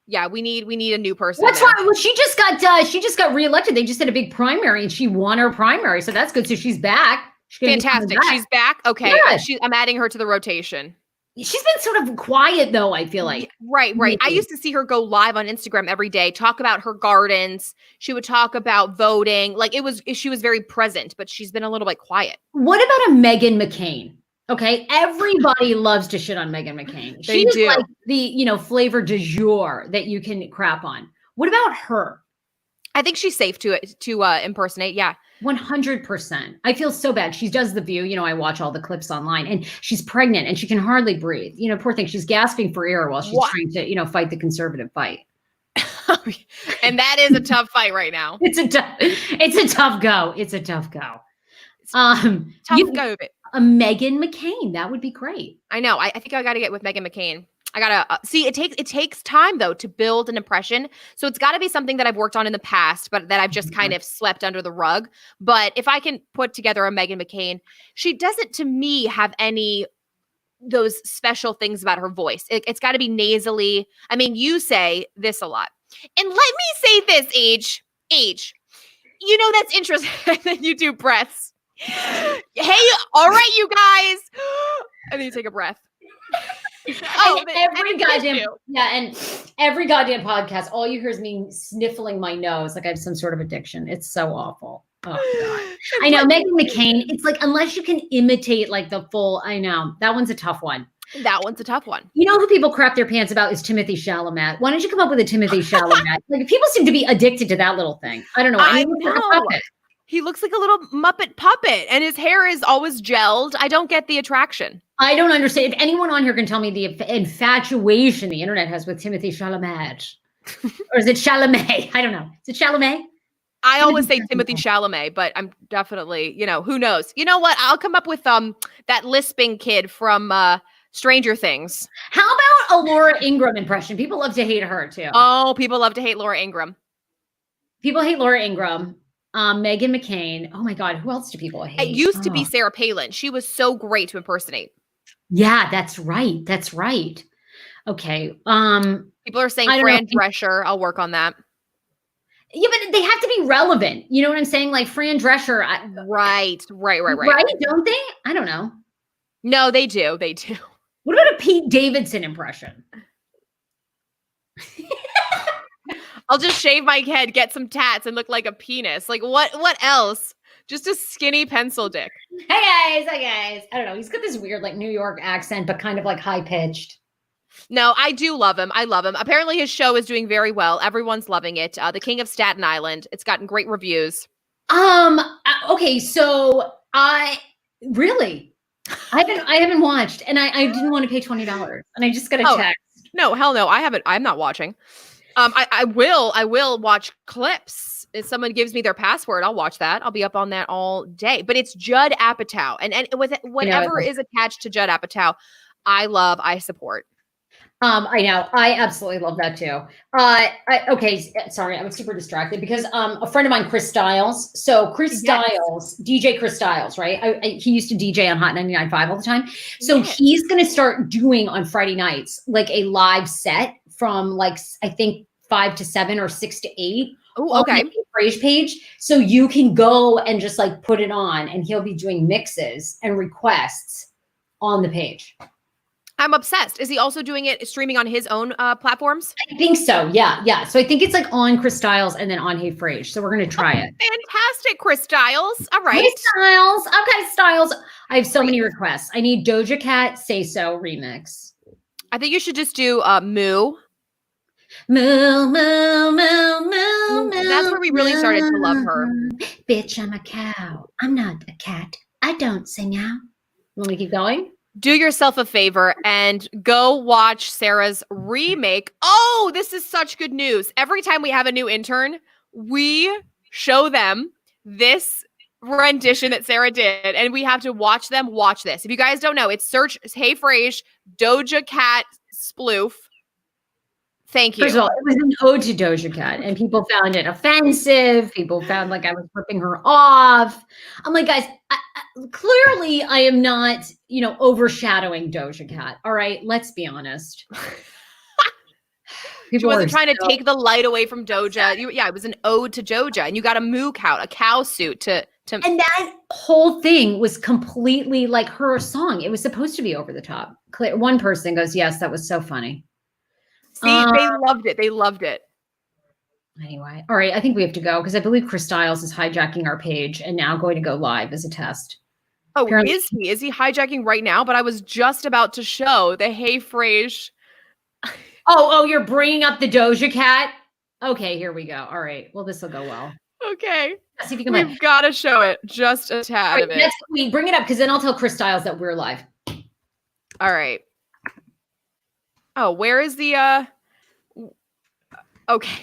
yeah, we need a new person. What's wrong? Well, she just got reelected. They just did a big primary and she won her primary, so that's good. So she's back. Fantastic. She's back. Okay, yeah. I'm adding her to the rotation. She's been sort of quiet though, I feel like. Right. I used to see her go live on Instagram every day, talk about her gardens. She would talk about voting. Like she was very present, but she's been a little bit quiet. What about a Meghan McCain? Okay. Everybody loves to shit on Meghan McCain. They do. Like the, flavor du jour that you can crap on. What about her? I think she's safe to impersonate. Yeah. 100%. I feel so bad. She does The View. I watch all the clips online and she's pregnant and she can hardly breathe. Poor thing. She's gasping for air while she's trying to, fight the conservative fight. And that is a tough fight right now. It's a tough go. It's a tough go. Tough go. A Meghan McCain. That would be great. I know. I think I got to get with Meghan McCain. I gotta see. It takes time though to build an impression. So it's got to be something that I've worked on in the past, but that I've just kind of swept under the rug. But if I can put together a Meghan McCain, she doesn't to me have any those special things about her voice. It's got to be nasally. I mean, you say this a lot, and let me say this, Age. That's interesting. You do breaths. Hey, all right, you guys. And then you take a breath. And every goddamn podcast, all you hear is me sniffling my nose like I have some sort of addiction. It's so awful. Oh God. I know, Meghan McCain. It's like unless you can imitate like the full. I know that one's a tough one. Who people crap their pants about is Timothy Chalamet. Why don't you come up with a Timothy Chalamet? Like people seem to be addicted to that little thing. I don't know. I know. He looks like a little Muppet puppet, and his hair is always gelled. I don't get the attraction. I don't understand. If anyone on here can tell me the infatuation the internet has with Timothy Chalamet, or is it Chalamet? I don't know. Is it Chalamet? I always say Timothy Chalamet, but I'm definitely, who knows? You know what? I'll come up with that lisping kid from Stranger Things. How about a Laura Ingraham impression? People love to hate her too. Oh, people love to hate Laura Ingraham. People hate Laura Ingraham. Meghan McCain. Oh my God. Who else do people hate? It used to be Sarah Palin. She was so great to impersonate. Yeah, that's right. Okay. People are saying Fran Drescher. I'll work on that. Yeah, but they have to be relevant. You know what I'm saying? Like Fran Drescher. Right. Right? Don't they? I don't know. No, they do. What about a Pete Davidson impression? I'll just shave my head, get some tats, and look like a penis. Like what else? Just a skinny pencil dick. Hey guys. I don't know. He's got this weird like New York accent, but kind of like high pitched. No, I do love him. I love him. Apparently his show is doing very well. Everyone's loving it. The King of Staten Island. It's gotten great reviews. Okay. So I haven't watched and I didn't want to pay $20 and I just got a text. No, hell no. I haven't. I'm not watching. I will watch clips. If someone gives me their password, I'll watch that. I'll be up on that all day. But it's Judd Apatow. And with whatever is attached to Judd Apatow, I support. I know. I absolutely love that too. Okay. Sorry. I was super distracted because a friend of mine, Chris Styles. So Chris Styles, DJ Chris Styles, right? He used to DJ on Hot 99.5 all the time. So he's going to start doing on Friday nights, like a live set from like, I think 5 to 7 or 6 to 8. Oh, okay. On the Frase page. So you can go and just like put it on and he'll be doing mixes and requests on the page. I'm obsessed. Is he also doing it streaming on his own platforms? I think so. Yeah. So I think it's like on Chris Styles and then on Hey Frase. So we're going to try it. Fantastic, Chris Styles. All right. Hey, Styles. Okay, Styles. I have so many requests. I need Doja Cat Say So remix. I think you should just do Moo. Moo, moo, moo, moo, moo. That's where we really started to love her. Bitch, I'm a cow. I'm not a cat. I don't sing out. Want me to keep going? Do yourself a favor and go watch Sarah's remake. Oh, this is such good news. Every time we have a new intern, we show them this rendition that Sarah did, and we have to watch them watch this. If you guys don't know, it's search Hey Frase Doja Cat sploof. Thank you. First of all, it was an ode to Doja Cat, and people found it offensive. People found like I was ripping her off. I'm like, guys, clearly I am not, overshadowing Doja Cat. All right, let's be honest. She wasn't trying to take the light away from Doja. It was an ode to Doja, and you got a moo cow, a cow suit to. And that whole thing was completely like her song. It was supposed to be over the top. One person goes, "Yes, that was so funny." See, they loved it. They loved it. Anyway, all right. I think we have to go because I believe Chris Styles is hijacking our page and now going to go live as a test. Oh, apparently, is he? Is he hijacking right now? But I was just about to show the Hey Frase. Oh, you're bringing up the Doja Cat? Okay, here we go. All right. Well, this will go well. Okay. See if you can. We've got to show it. Just a tad of it. Bring it up because then I'll tell Chris Styles that we're live. All right. Oh, where is the okay.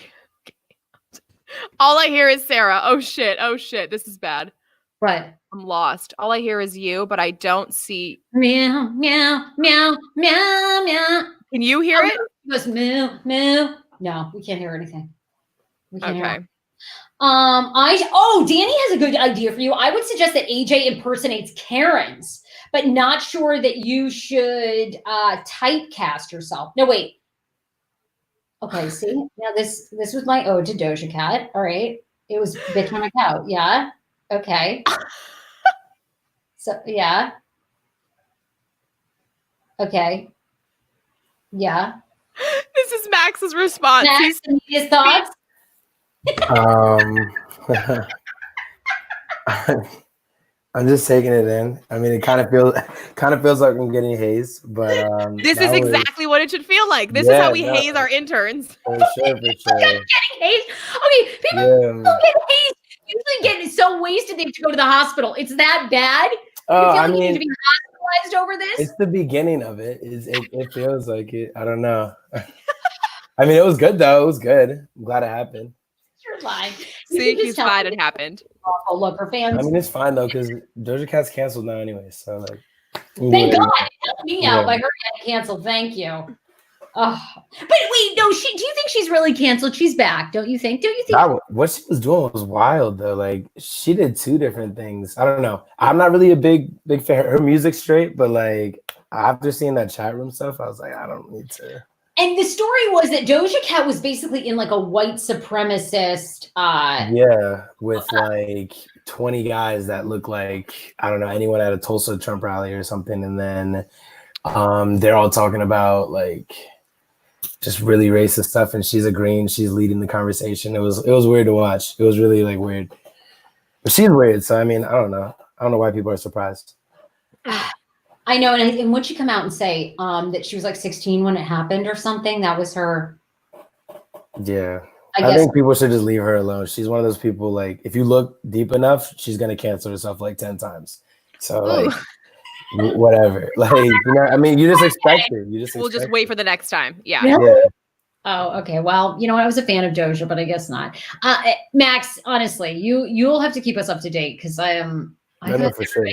All I hear is Sarah. Oh shit. This is bad. What? I'm lost. All I hear is you, but I don't see meow, meow, meow, meow, meow. Can you hear it? It goes meow, meow. No, we can't hear anything. We can't hear it. Danny has a good idea for you. I would suggest that AJ impersonates Karen's, but not sure that you should typecast yourself. No, wait. Okay, see? Now this was my ode to Doja Cat. All right. It was bitch on a cow. Yeah. Okay. So yeah. Okay. Yeah. This is Max's response. Max, his thoughts? I'm just taking it in. I mean, it kind of feels like I'm getting hazed, but this is exactly what it should feel like. This is how we haze our interns. For sure. Getting hazed. Okay, people get hazed. Usually get so wasted they have to go to the hospital. It's that bad. I you mean, need to be hospitalized over this. It's the beginning of it. It feels like it. I don't know. I mean, it was good though. It was good. I'm glad it happened. You're lying. See, he's glad it happened. Oh, look, her fans. I mean, it's fine though because Doja Cat's canceled now anyway. So like, thank God, it helped me out by her getting canceled. Thank you. Oh, but wait, no. Do you think she's really canceled? She's back, don't you think? What she was doing was wild though. Like she did two different things. I don't know. I'm not really a big fan. Her music's straight, but like after seeing that chat room stuff, I was like, I don't need to. And the story was that Doja Cat was basically in like a white supremacist. With like 20 guys that look like I don't know anyone at a Tulsa Trump rally or something, and then they're all talking about like just really racist stuff, and she's agreeing, she's leading the conversation. It was weird to watch. It was really like weird, but she's weird. So I mean, I don't know why people are surprised. I know, and would she come out and say that she was like 16 when it happened or something? That was her. Yeah, I think people should just leave her alone. She's one of those people. Like, if you look deep enough, she's gonna cancel herself like 10 times. So like. Whatever, like I mean, you just expect it. We'll just wait for the next time. Yeah. Oh, okay. Well, I was a fan of Doja, but I guess not. Max, honestly, you'll have to keep us up to date because I thought for sure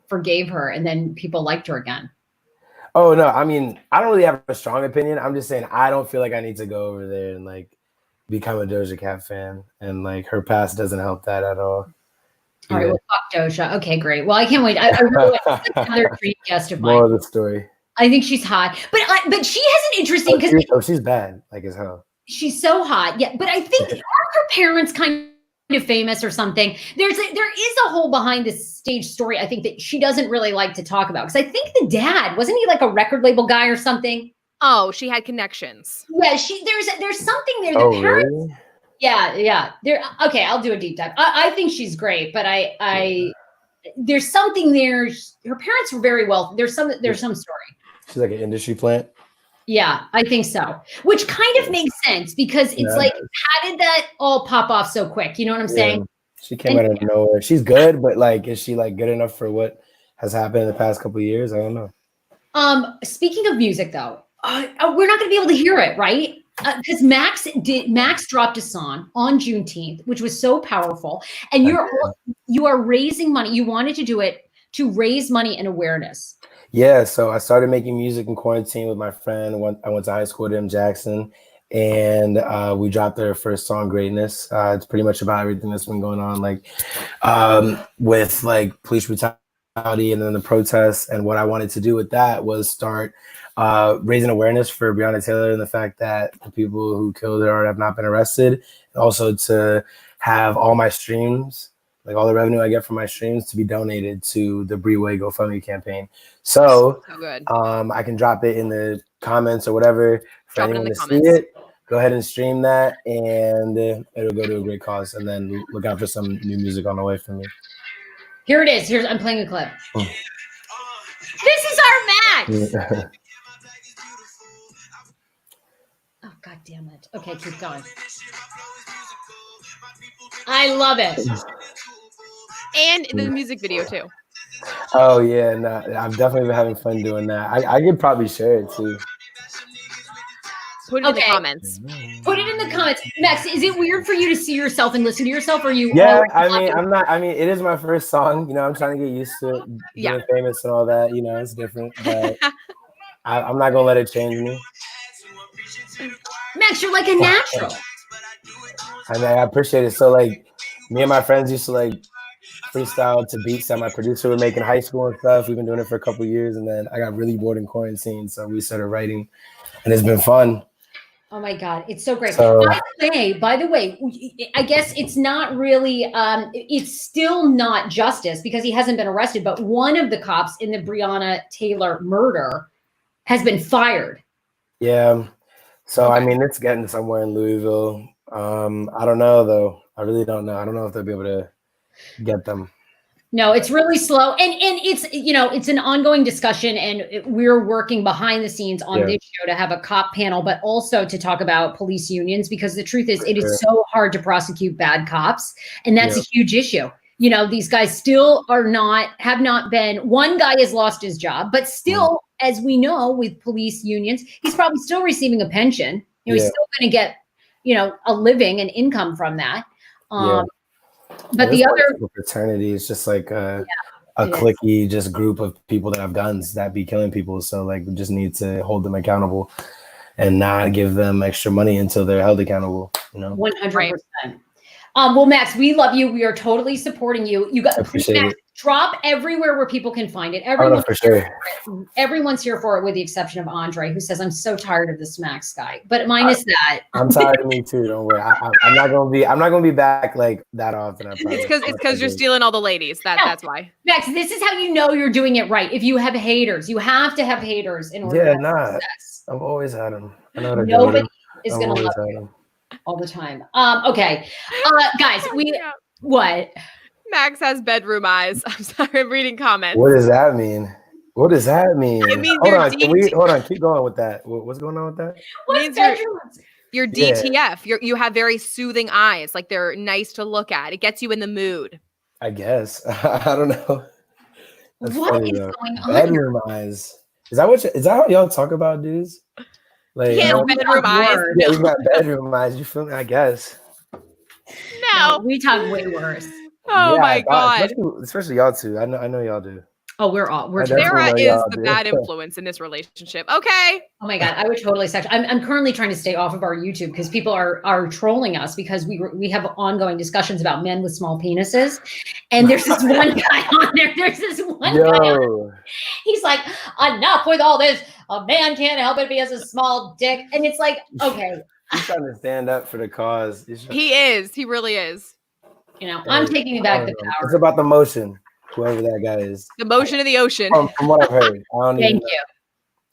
forgave her and then people liked her again. Oh no, I mean, I don't really have a strong opinion. I'm just saying I don't feel like I need to go over there and like become a Doja Cat fan, and like her past doesn't help that at all. All right, well, fuck Doja. Okay, great. Well, I can't wait. I really want another dream guest of mine. More of the story. I think she's hot, but she has an interesting because she's bad, like as hell. She's so hot, yeah. But I think are her parents kind of famous or something? There is a whole behind the stage story. I think that she doesn't really like to talk about because I think the dad wasn't he like a record label guy or something? Oh, she had connections. Yeah, there's something there. The parents. Really? Yeah. Okay, I'll do a deep dive. I think she's great, but I there's something there. Her parents were very wealthy. There's some story. She's like an industry plant. Yeah, I think so. Which kind of makes sense because it's like, how did that all pop off so quick? You know what I'm saying? She came out of nowhere. She's good, but like, is she like good enough for what has happened in the past couple of years? I don't know. Speaking of music, though, we're not going to be able to hear it, right? because Max dropped a song on Juneteenth, which was so powerful, and you are raising money. You wanted to do it to raise money and awareness. Yeah, so I started making music in quarantine with my friend. I went to high school with him, Jackson, and we dropped their first song, Greatness. It's pretty much about everything that's been going on, like with like police brutality and then the protests. And what I wanted to do with that was start raising awareness for Breonna Taylor and the fact that the people who killed her have not been arrested, and also to have all my streams, like all the revenue I get from my streams, to be donated to the Breeway GoFundMe campaign. So good. I can drop it in the comments or whatever for anyone to see comments. it. Go ahead and stream that, and it'll go to a great cause. And then look out for some new music on the way for me. Here it is. I'm playing a clip. This is our Max. Oh, God damn it. Okay, keep going. I love it. And the music video too. Oh yeah, no, I'm definitely been having fun doing that. I could probably share it too. Put it in the comments. Put it in the comments. Max, is it weird for you to see yourself and listen to yourself? Or are you? Yeah, I mean, it is my first song. You know, I'm trying to get used to it, being famous and all that. You know, it's different, but I'm not gonna let it change me. Max, you're like a natural. I mean, I appreciate it. So, like, me and my friends used to like freestyle to beats that my producer would make in high school and stuff. We've been doing it for a couple of years, and then I got really bored in quarantine, so we started writing, and it's been fun. Oh my God, it's so great. So, by the way, I guess it's not really, it's still not justice because he hasn't been arrested, but one of the cops in the Breonna Taylor murder has been fired. Yeah. So, okay. I mean, it's getting somewhere in Louisville. I don't know, though. I really don't know. I don't know if they'll be able to get them. No, it's really slow. And it's, you know, it's an ongoing discussion, and we're working behind the scenes on this show to have a cop panel, but also to talk about police unions, because the truth is it is so hard to prosecute bad cops. And that's a huge issue. You know, these guys still have not been, one guy has lost his job, but still, as we know, with police unions, he's probably still receiving a pension. You know, he's still going to get, you know, a living and income from that. But the other fraternity is just like a cliquey, just group of people that have guns that be killing people. So like, we just need to hold them accountable and not give them extra money until they're held accountable. You know, 100%. Well, Max, we love you. We are totally supporting you. You got Max, drop everywhere where people can find it. Everyone, for sure. Everyone's here for it, with the exception of Andre, who says, "I'm so tired of this Max guy." But minus that, I'm tired of me too. Don't worry. I'm not gonna be back like that often. It's because you're stealing all the ladies. That's why. Max, this is how you know you're doing it right. If you have haters, you have to have haters in order to have success. I've always had them. I know what Nobody is gonna love you all the time. Okay, guys, what? Max has bedroom eyes. I'm sorry, I'm reading comments. What does that mean? What does that mean? It means hold on, keep going with that. What's going on with that? What's bedrooms? You're DTF. You have very soothing eyes. Like, they're nice to look at. It gets you in the mood. I guess. I don't know. That's what funny, is though. going on? Bedroom eyes. Is that how y'all talk about dudes? Like, bedroom eyes. Yeah, you got bedroom eyes. You feel me? I guess. No, we talk way worse. Oh my God! Especially y'all two. I know y'all do. Oh, we're Sarah is the bad influence in this relationship. Okay. Oh my God, I would totally I'm currently trying to stay off of our YouTube because people are trolling us because we have ongoing discussions about men with small penises, and there's this one guy on there. There's this one guy on there. He's like, enough with all this. A man can't help it if he has a small dick, and it's like, okay. He's trying to stand up for the cause. He is. He really is. You know, I'm taking back the power. It's about the motion. Whoever that guy is. The motion of the ocean. From what I've heard. Thank you.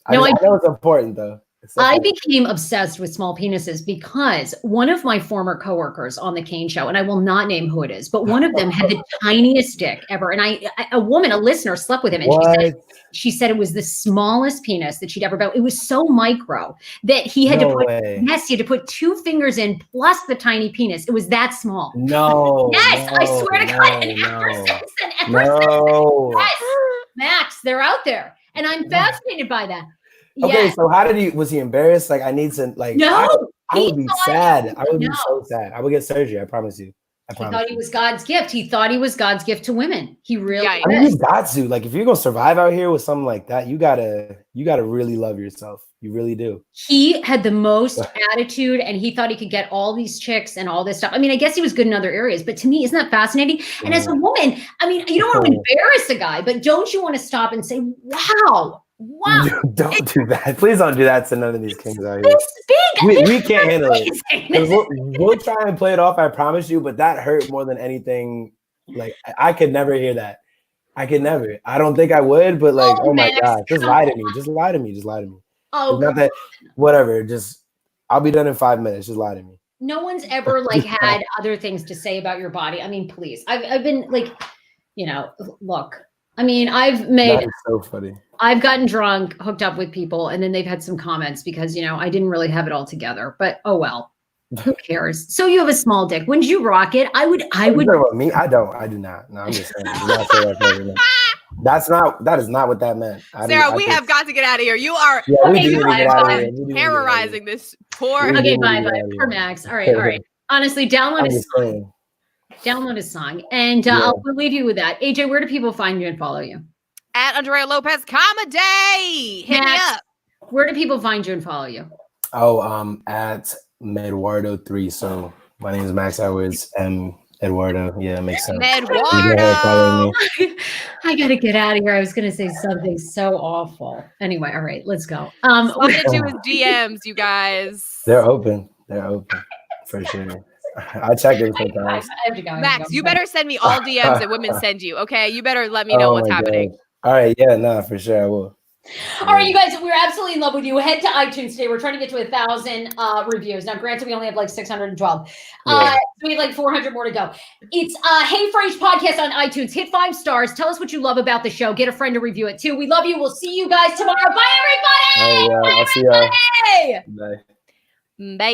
I know it's important, though. I became obsessed with small penises because one of my former coworkers on the Kane Show, and I will not name who it is, but one of them had the tiniest dick ever. And a listener, slept with him, and she said it was the smallest penis that she'd ever been. It was so micro that he had he had to put 2 fingers in plus the tiny penis. It was that small. No. Yes, I swear to God. And ever since, yes, Max, they're out there, and I'm fascinated by that. Okay, so was he embarrassed? Like, I need to, like, no. I would be sad. I would be No. so sad. I would get surgery. I promise you. I He promise thought he you. was God's gift. He thought he was God's gift to women. He really Yikes. I mean, is. you got to. Like, if you're gonna survive out here with something like that, you gotta really love yourself. You really do. He had the most attitude, and he thought he could get all these chicks and all this stuff. I mean, I guess he was good in other areas, but to me, isn't that fascinating? And as a woman, I mean, you don't want to embarrass a guy, but don't you want to stop and say, wow. Don't do that. Please don't do that to none of these kings out here. It's big. We can't handle it. Amazing. We'll try and play it off, I promise you, but that hurt more than anything. Like, I could never hear that. I could never. I don't think I would, but like, oh my Max, God, just lie to me. Just lie to me. Just lie to me. Oh, It's not that, whatever. Just, I'll be done in 5 minutes. Just lie to me. no one's ever like had other things to say about your body. I mean, please. I've been like, look. I mean, That is so funny. I've gotten drunk, hooked up with people, and then they've had some comments because, I didn't really have it all together. But oh well, who cares? So you have a small dick. Wouldn't you rock it? I would. You talking about me? I don't. I do not. No, I'm just saying. Do not say that for everyone. That is not what that meant. Sarah, we have got to get out of here. You are Yeah, we Okay, do need to bye, get out of bye. here. We do need to get out of here. terrorizing this poor. We do Okay, need to bye, get bye. out of Poor here. Max. All right. Honestly, download I'm his just saying. song, and Yeah. I'll leave you with that. AJ, where do people find you and follow you? At Andrea Lopez Comedy. Hit me Max. up. Where do people find you and follow you? Oh, at Medwardo3. So my name is Max Edwards. Eduardo. Yeah, it makes sense. Eduardo. I gotta get out of here. I was gonna say something so awful. Anyway, all right, let's go. Slide into his DMs, you guys. They're open. For sure. I check it I sometimes. have to go. Max, you better send me all DMs that women send you, okay? You better let me know Oh what's my happening. God. All right, yeah, no, for sure I will. All right, you guys, we're absolutely in love with you. Head to iTunes today. We're trying to get to 1,000 reviews. Now, granted, we only have like 612. Yeah. So we have like 400 more to go. It's Hey Frase Podcast on iTunes. Hit 5 stars. Tell us what you love about the show. Get a friend to review it too. We love you. We'll see you guys tomorrow. Bye, everybody. All right, I'll see y'all. Hey! Bye. Bye.